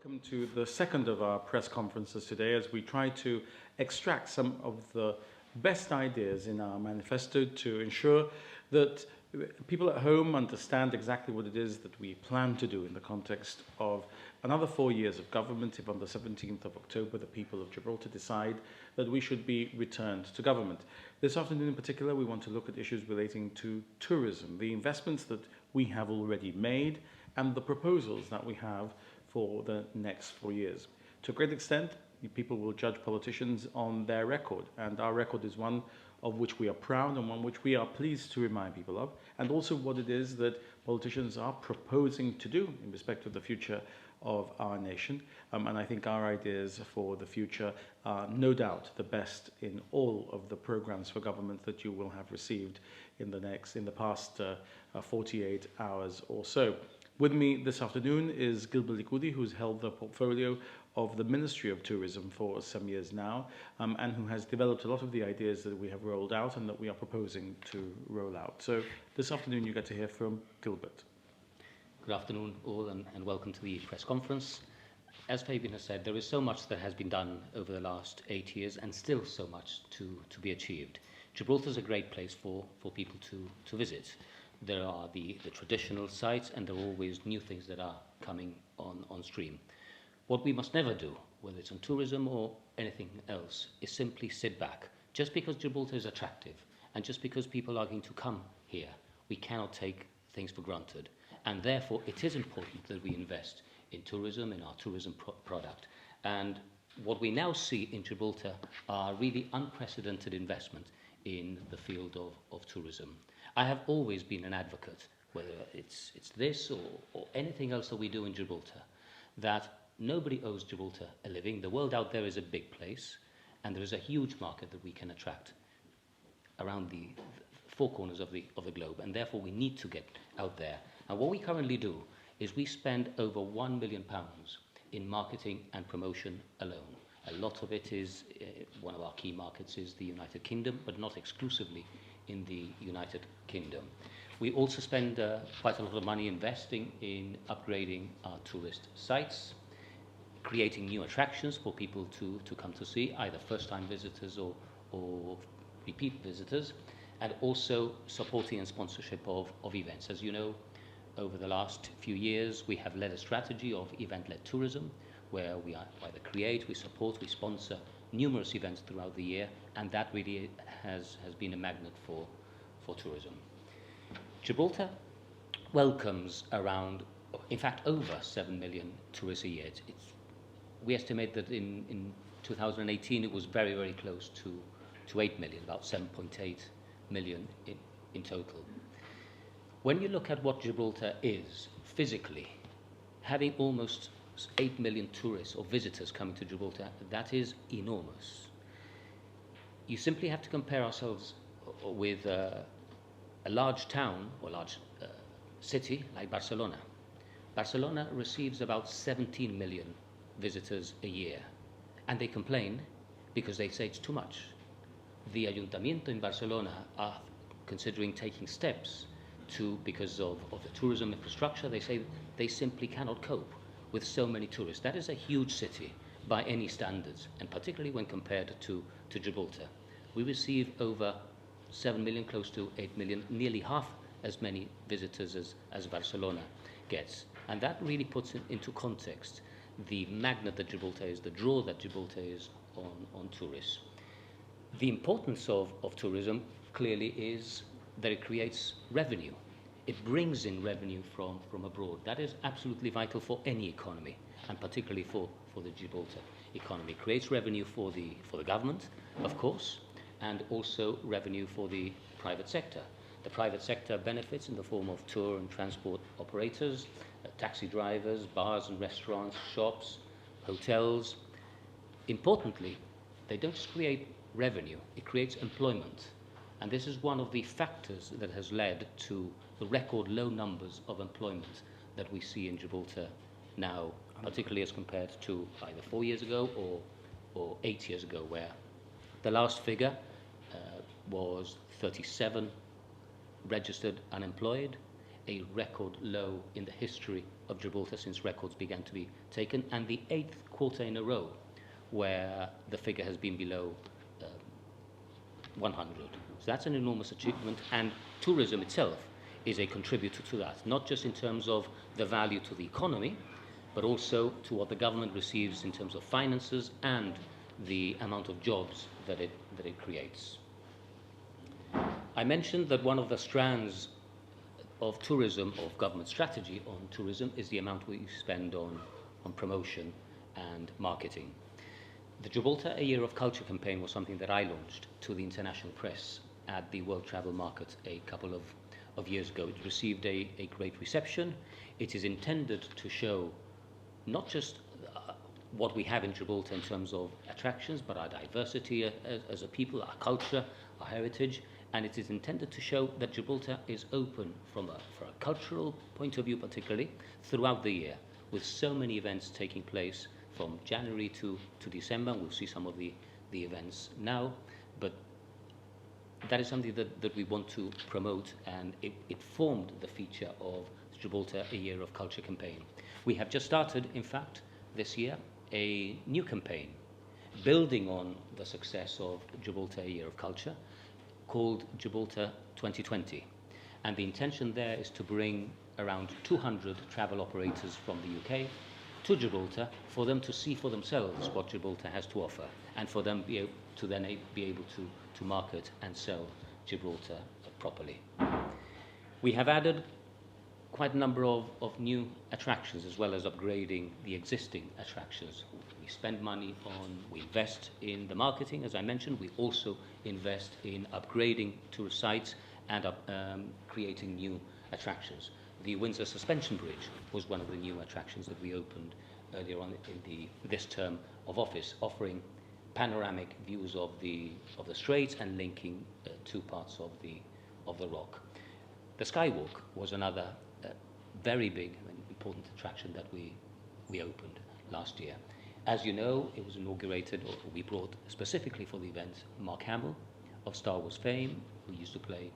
Welcome to the second of our press conferences today as we try to extract some of the best ideas in our manifesto to ensure that people at home understand exactly what it is that we plan to do in the context of another 4 years of government if on the 17th of October the people of Gibraltar decide that we should be returned to government. This afternoon in particular we want to look at issues relating to tourism, the investments that we have already made and the proposals that we have for the next 4 years. To a great extent, people will judge politicians on their record, and our record is one of which we are proud and one which we are pleased to remind people of, and also what it is that politicians are proposing to do in respect of the future of our nation. And I think our ideas for the future are no doubt the best in all of the programs for government that you will have received in the past 48 hours or so. With me this afternoon is Gilbert Licudi, who's held the portfolio of the Ministry of Tourism for some years now, and who has developed a lot of the ideas that we have rolled out and that we are proposing to roll out. So this afternoon you get to hear from Gilbert. Good afternoon all and welcome to the press conference. As Fabian has said, there is so much that has been done over the last 8 years and still so much to be achieved. Gibraltar is a great place for people to visit. There are the traditional sites and there are always new things that are coming on stream. What we must never do, whether it's on tourism or anything else, is simply sit back. Just because Gibraltar is attractive and just because people are going to come here, we cannot take things for granted. And therefore, it is important that we invest in tourism, in our tourism product. And what we now see in Gibraltar are really unprecedented investment in the field of tourism. I have always been an advocate, whether it's this or anything else that we do in Gibraltar, that nobody owes Gibraltar a living. The world out there is a big place, and there is a huge market that we can attract around the four corners of the globe, and therefore we need to get out there. And what we currently do is we spend over £1 million in marketing and promotion alone. A lot of it is, one of our key markets is the United Kingdom, but not exclusively in the United Kingdom. We also spend quite a lot of money investing in upgrading our tourist sites, creating new attractions for people to come to see, either first-time visitors or repeat visitors, and also supporting and sponsorship of events. As you know, over the last few years, we have led a strategy of event-led tourism, where we either create, we support, we sponsor numerous events throughout the year, and that really has been a magnet for tourism. Gibraltar welcomes around, in fact, over 7 million tourists a year. We estimate that in 2018 it was very, very close to 8 million, about 7.8 million in total. When you look at what Gibraltar is physically, having almost 8 million tourists or visitors coming to Gibraltar, that is enormous. You simply have to compare ourselves with a large town or large city like Barcelona. Barcelona receives about 17 million visitors a year, and they complain because they say it's too much. The Ayuntamiento in Barcelona are considering taking steps because of the tourism infrastructure. They say they simply cannot cope with so many tourists. That is a huge city by any standards, and particularly when compared to Gibraltar. We receive over 7 million, close to 8 million, nearly half as many visitors as Barcelona gets. And that really puts into context the magnet that Gibraltar is, the draw that Gibraltar is on tourists. The importance of tourism clearly is that it creates revenue. It brings in revenue from abroad. That is absolutely vital for any economy, and particularly for the Gibraltar economy. It creates revenue for the government, of course, and also revenue for the private sector. The private sector benefits in the form of tour and transport operators, taxi drivers, bars and restaurants, shops, hotels. Importantly, they don't just create revenue, it creates employment. And this is one of the factors that has led to the record low numbers of employment that we see in Gibraltar now, particularly as compared to either 4 years ago or 8 years ago, where the last figure was 37 registered unemployed a record low in the history of Gibraltar since records began to be taken, and the 8th quarter in a row where the figure has been below 100. So that's an enormous achievement, and tourism itself is a contributor to that, not just in terms of the value to the economy, but also to what the government receives in terms of finances and the amount of jobs that it creates. I mentioned that one of the strands of tourism, of government strategy on tourism, is the amount we spend on promotion and marketing. The Gibraltar A Year of Culture campaign was something that I launched to the international press at the World Travel Market a couple of years ago. It received a great reception. It is intended to show not just what we have in Gibraltar in terms of attractions, but our diversity as a people, our culture, our heritage, and it is intended to show that Gibraltar is open from a cultural point of view particularly throughout the year, with so many events taking place from January to December. We'll see some of the events now, but that is something that we want to promote, and it formed the feature of Gibraltar A Year of Culture campaign. We have just started, in fact, this year, a new campaign building on the success of Gibraltar A Year of Culture called Gibraltar 2020. And the intention there is to bring around 200 travel operators from the UK to Gibraltar for them to see for themselves what Gibraltar has to offer, and for them to then be able to market and sell Gibraltar properly. We have added quite a number of new attractions, as well as upgrading the existing attractions. We spend money we invest in the marketing, as I mentioned. We also invest in upgrading tourist sites and creating new attractions. The Windsor Suspension Bridge was one of the new attractions that we opened earlier on in this term of office, offering panoramic views of the Straits and linking two parts of the rock. The Skywalk was another very big and important attraction that we opened last year. As you know, it was inaugurated, or we brought specifically for the event, Mark Hamill of Star Wars fame, who used to play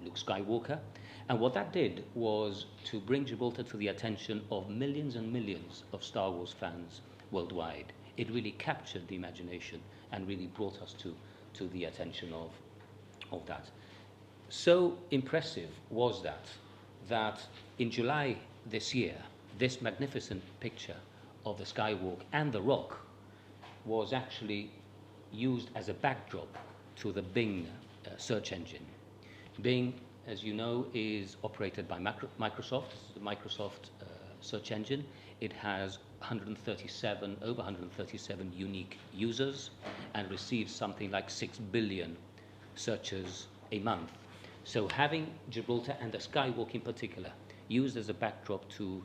Luke Skywalker. And what that did was to bring Gibraltar to the attention of millions and millions of Star Wars fans worldwide. It really captured the imagination and really brought us to the attention of that. So impressive was that in July this year, this magnificent picture of the Skywalk and the rock was actually used as a backdrop to the Bing search engine. Bing, as you know, is operated by Microsoft. It's the Microsoft search engine. It has over 137 unique users and receives something like 6 billion searches a month. So having Gibraltar and the Skywalk in particular used as a backdrop to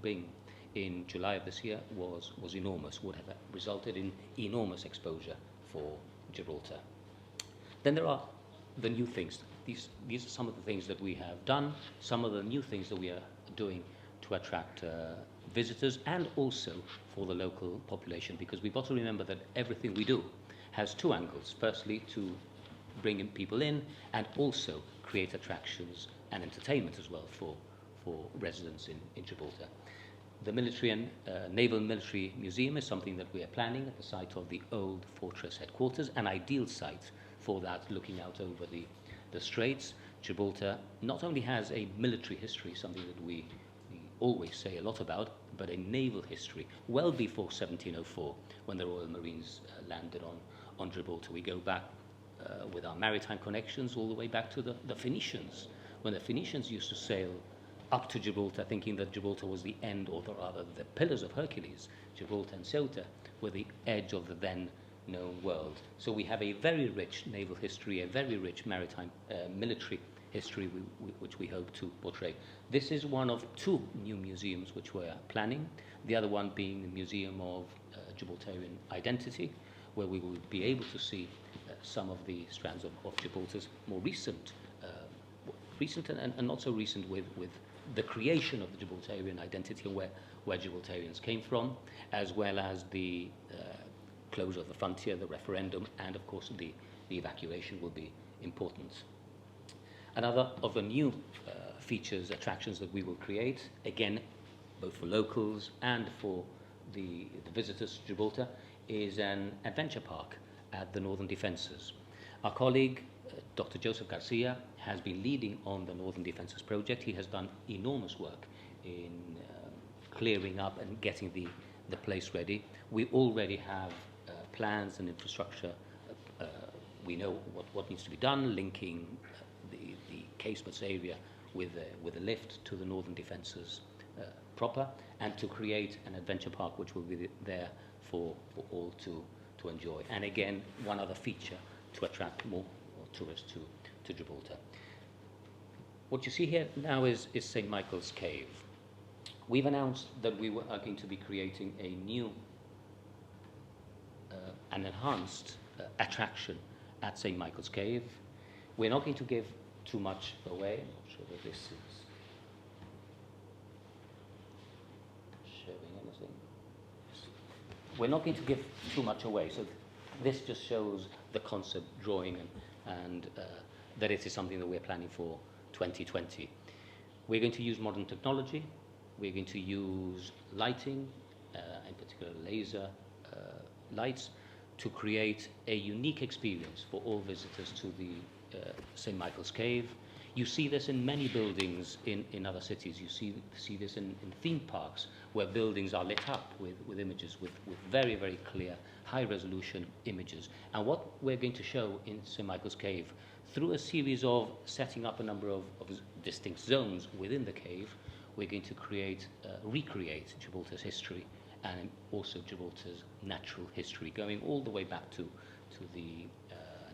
Bing in July of this year was enormous, would have resulted in enormous exposure for Gibraltar. Then there are the new things. These are some of the things that we have done, some of the new things that we are doing to attract visitors and also for the local population, because we've got to remember that everything we do has two angles. Firstly, to bring people in, and also create attractions and entertainment as well for residents in Gibraltar. The Military and Naval Military Museum is something that we are planning at the site of the old fortress headquarters, an ideal site for that, looking out over the Straits. Gibraltar not only has a military history, something that we always say a lot about, but a naval history well before 1704, when the Royal Marines landed on Gibraltar. We go back with our maritime connections all the way back to the Phoenicians, when the Phoenicians used to sail up to Gibraltar, thinking that Gibraltar was the end, or rather the pillars of Hercules. Gibraltar and Ceuta were the edge of the then known world. So we have a very rich naval history, a very rich maritime military history which we hope to portray. This is one of two new museums which we're planning, the other one being the Museum of Gibraltarian Identity, where we will be able to see some of the strands of Gibraltar's more recent and not so recent with the creation of the Gibraltarian identity, and where Gibraltarians came from, as well as the close of the frontier, the referendum, and of course the evacuation will be important. Another of the new features, attractions that we will create, again, both for locals and for the visitors to Gibraltar, is an adventure park at the Northern Defences. Our colleague, Dr. Joseph Garcia, has been leading on the Northern Defences project. He has done enormous work in clearing up and getting the place ready. We already have plans and infrastructure. We know what needs to be done, linking the casemates area with a lift to the Northern Defences proper, and to create an adventure park which will be there for all to enjoy. And again, one other feature to attract more tourists to Gibraltar. What you see here now is St. Michael's Cave. We've announced that we are going to be creating a new, an enhanced attraction at St. Michael's Cave. We're not going to give too much away. I'm not sure that this is showing anything. We're not going to give too much away. So this just shows the concept drawing and that it is something that we're planning for 2020. We're going to use modern technology. We're going to use lighting, in particular laser lights, to create a unique experience for all visitors to the St. Michael's Cave. You see this in many buildings in other cities. You see this in theme parks where buildings are lit up with images, with very, very clear, high-resolution images. And what we're going to show in St. Michael's Cave, through a series of setting up a number of distinct zones within the cave, we're going to recreate Gibraltar's history and also Gibraltar's natural history, going all the way back to the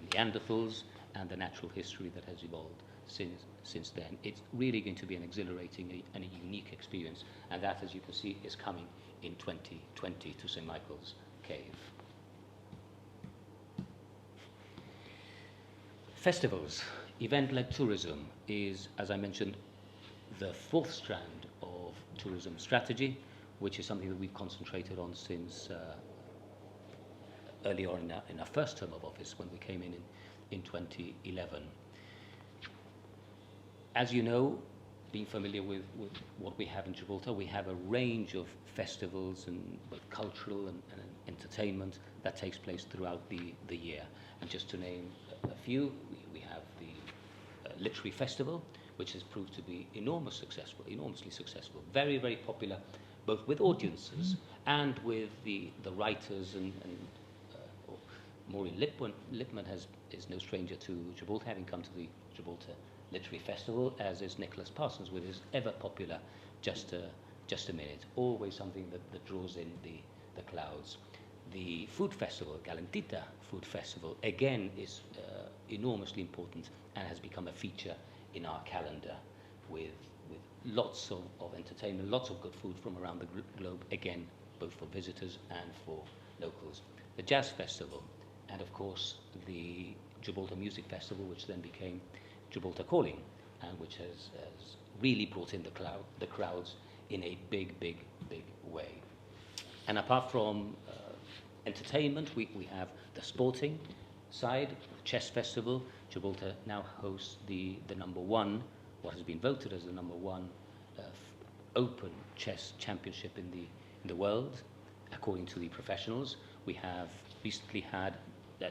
Neanderthals and the natural history that has evolved since then. It's really going to be an exhilarating and a unique experience, and that, as you can see, is coming in 2020 to St. Michael's Cave. Festivals, event-led tourism is, as I mentioned, the fourth strand of tourism strategy, which is something that we've concentrated on since early on in our first term of office when we came in 2011. As you know, being familiar with what we have in Gibraltar, we have a range of festivals and both cultural and entertainment that takes place throughout the year. And just to name a few, we have the Literary Festival, which has proved to be enormously successful, very, very popular, both with audiences and with the writers and Maureen Lipman is no stranger to Gibraltar, having come to the Gibraltar Literary Festival, as is Nicholas Parsons with his ever popular Just a Minute, always something that draws in the crowds. The food festival, Galantita Food Festival, again is enormously important and has become a feature in our calendar with lots of entertainment, lots of good food from around the globe, again, both for visitors and for locals. The Jazz Festival, and of course the Gibraltar Music Festival, which then became Gibraltar Calling, and which has really brought in the crowds in a big way. And apart from entertainment, we have the sporting side, Chess Festival. Gibraltar now hosts the number one, what has been voted as the number one open chess championship in the world, according to the professionals. We have recently had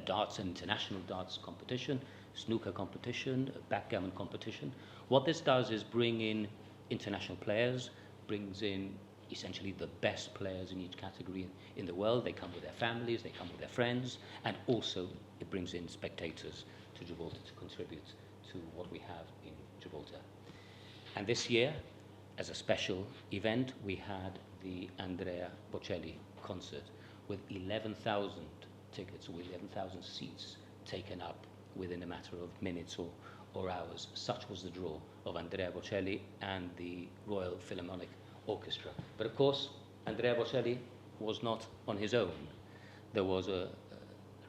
darts, an international darts competition, snooker competition, backgammon competition. What this does is bring in international players, brings in essentially the best players in each category in the world. They come with their families, they come with their friends, and also it brings in spectators to Gibraltar to contribute to what we have in Gibraltar. And this year, as a special event, we had the Andrea Bocelli concert with 11,000 tickets, with 11,000 seats taken up within a matter of minutes or hours. Such was the draw of Andrea Bocelli and the Royal Philharmonic Orchestra. But of course, Andrea Bocelli was not on his own. There was a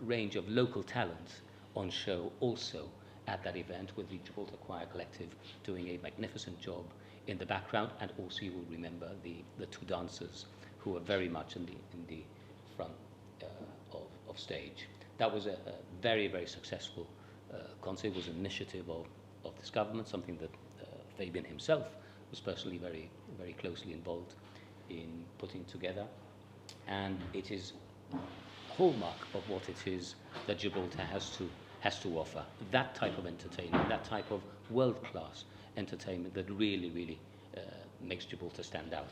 range of local talent on show also at that event, with the Gibraltar Choir Collective doing a magnificent job in the background, and also you will remember the two dancers who were very much in the front of stage. That was a very, very successful concert. It was an initiative of this government, something that Fabian himself was personally very, very closely involved in putting together. And it is hallmark of what it is that Gibraltar has to offer. That type of entertainment, that type of world-class entertainment that really, really makes Gibraltar stand out.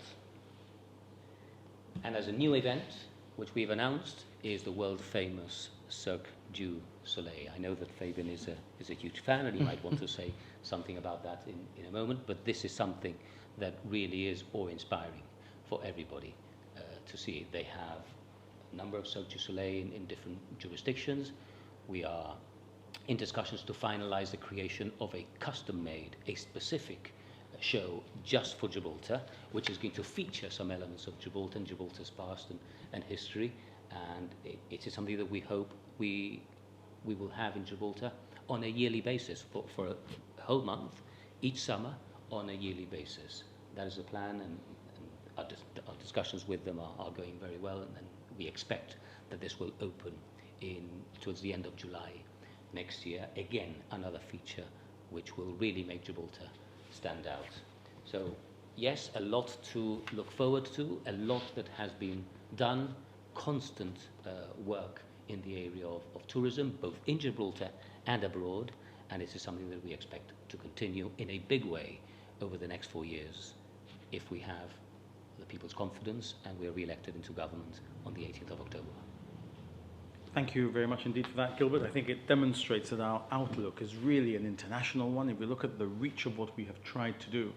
And as a new event, which we've announced, is the world-famous Cirque du Soleil. I know that Fabian is a huge fan, and he might want to say something about that in a moment, but this is something that really is awe-inspiring for everybody to see. They have a number of Cirque du Soleil in different jurisdictions. We are in discussions to finalize the creation of a custom-made, a specific show just for Gibraltar, which is going to feature some elements of Gibraltar and Gibraltar's past and history. And it is something that we hope we will have in Gibraltar on a yearly basis for a whole month, each summer, on a yearly basis. That is the plan, and our discussions with them are going very well, and we expect that this will open towards the end of July next year. Again, another feature which will really make Gibraltar stand out. So yes, a lot to look forward to, a lot that has been done, constant work in the area of tourism, both in Gibraltar and abroad, and this is something that we expect to continue in a big way over the next 4 years if we have the people's confidence and we are re-elected into government on the 18th of October. Thank you very much indeed for that, Gilbert. I think it demonstrates that our outlook is really an international one. If we look at the reach of what we have tried to do,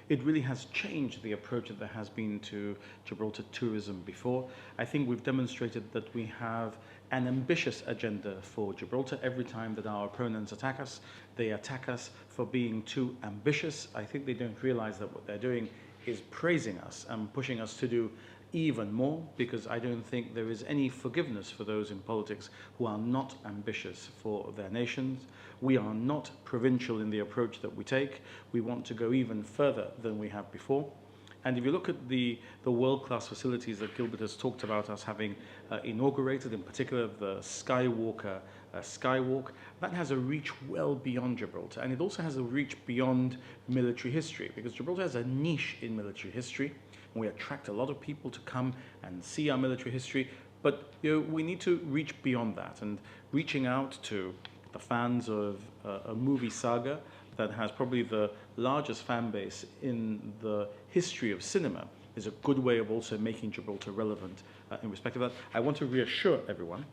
it really has changed the approach that there has been to Gibraltar tourism before. I think we've demonstrated that we have an ambitious agenda for Gibraltar. Every time that our opponents attack us, they attack us for being too ambitious. I think they don't realize that what they're doing is praising us and pushing us to do even more, because I don't think there is any forgiveness for those in politics who are not ambitious for their nations. We are not provincial in the approach that we take. We want to go even further than we have before. And if you look at the world-class facilities that Gilbert has talked about us having inaugurated, in particular the Skywalker Skywalk, that has a reach well beyond Gibraltar. And it also has a reach beyond military history, because Gibraltar has a niche in military history. And we attract a lot of people to come and see our military history, but we need to reach beyond that. And reaching out to the fans of a movie saga that has probably the largest fan base in the history of cinema is a good way of also making Gibraltar relevant in respect of that. I want to reassure everyone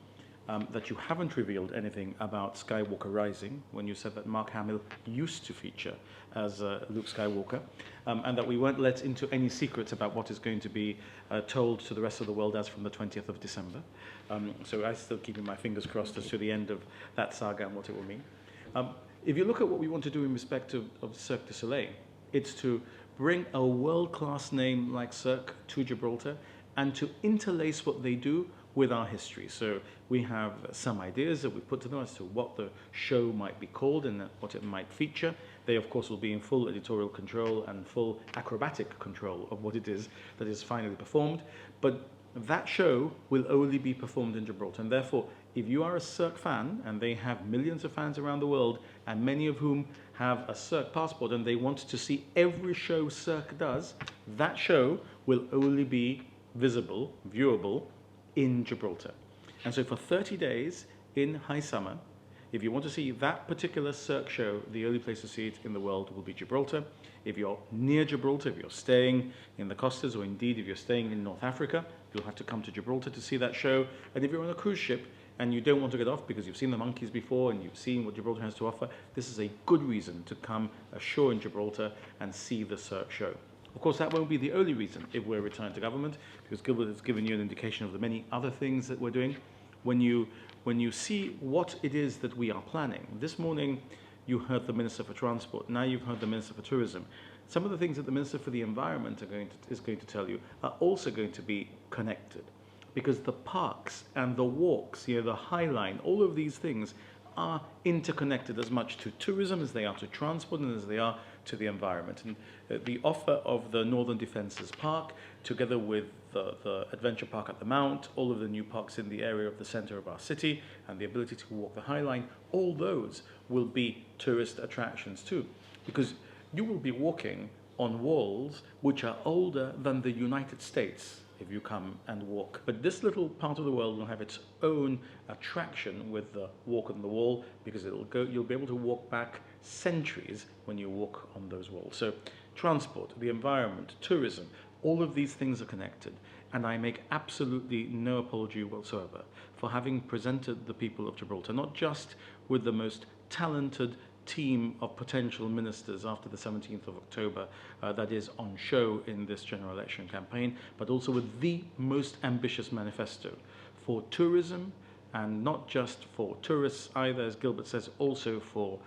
that you haven't revealed anything about Skywalker Rising when you said that Mark Hamill used to feature as Luke Skywalker, and that we weren't let into any secrets about what is going to be told to the rest of the world as from the 20th of December. So I'm still keeping my fingers crossed as to the end of that saga and what it will mean. If you look at what we want to do in respect of Cirque du Soleil, it's to bring a world-class name like Cirque to Gibraltar and to interlace what they do with our history. So we have some ideas that we put to them as to what the show might be called and what it might feature. They, of course, will be in full editorial control and full acrobatic control of what it is that is finally performed. But that show will only be performed in Gibraltar. And therefore, if you are a Cirque fan, and they have millions of fans around the world, and many of whom have a Cirque passport, and they want to see every show Cirque does, that show will only be visible, viewable, in Gibraltar. And so for 30 days in high summer, if you want to see that particular Cirque show, the only place to see it in the world will be Gibraltar. If you're near Gibraltar, if you're staying in the Costas, or indeed if you're staying in North Africa, you'll have to come to Gibraltar to see that show. And if you're on a cruise ship and you don't want to get off because you've seen the monkeys before and you've seen what Gibraltar has to offer, this is a good reason to come ashore in Gibraltar and see the Cirque show. Of course, that won't be the only reason if we're returned to government, because Gilbert has given you an indication of the many other things that we're doing. When you see what it is that we are planning, this morning you heard the Minister for Transport, now you've heard the Minister for Tourism. Some of the things that the Minister for the Environment is going to tell you are also going to be connected, because the parks and the walks, the High Line, all of these things are interconnected as much to tourism as they are to transport and as they are to the environment. And the offer of the Northern Defences Park, together with the Adventure Park at the Mount, all of the new parks in the area of the centre of our city, and the ability to walk the High Line, all those will be tourist attractions too, because you will be walking on walls which are older than the United States if you come and walk. But this little part of the world will have its own attraction with the walk on the wall, because you'll be able to walk back centuries when you walk on those walls. So transport, the environment, tourism, all of these things are connected. And I make absolutely no apology whatsoever for having presented the people of Gibraltar, not just with the most talented team of potential ministers after the 17th of October that is on show in this general election campaign, but also with the most ambitious manifesto for tourism, and not just for tourists either, as Gilbert says, also for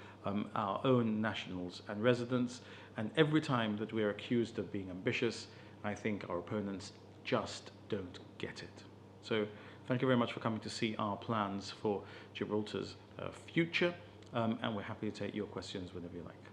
our own nationals and residents. And every time that we are accused of being ambitious, I think our opponents just don't get it. So thank you very much for coming to see our plans for Gibraltar's future. And we're happy to take your questions whenever you like.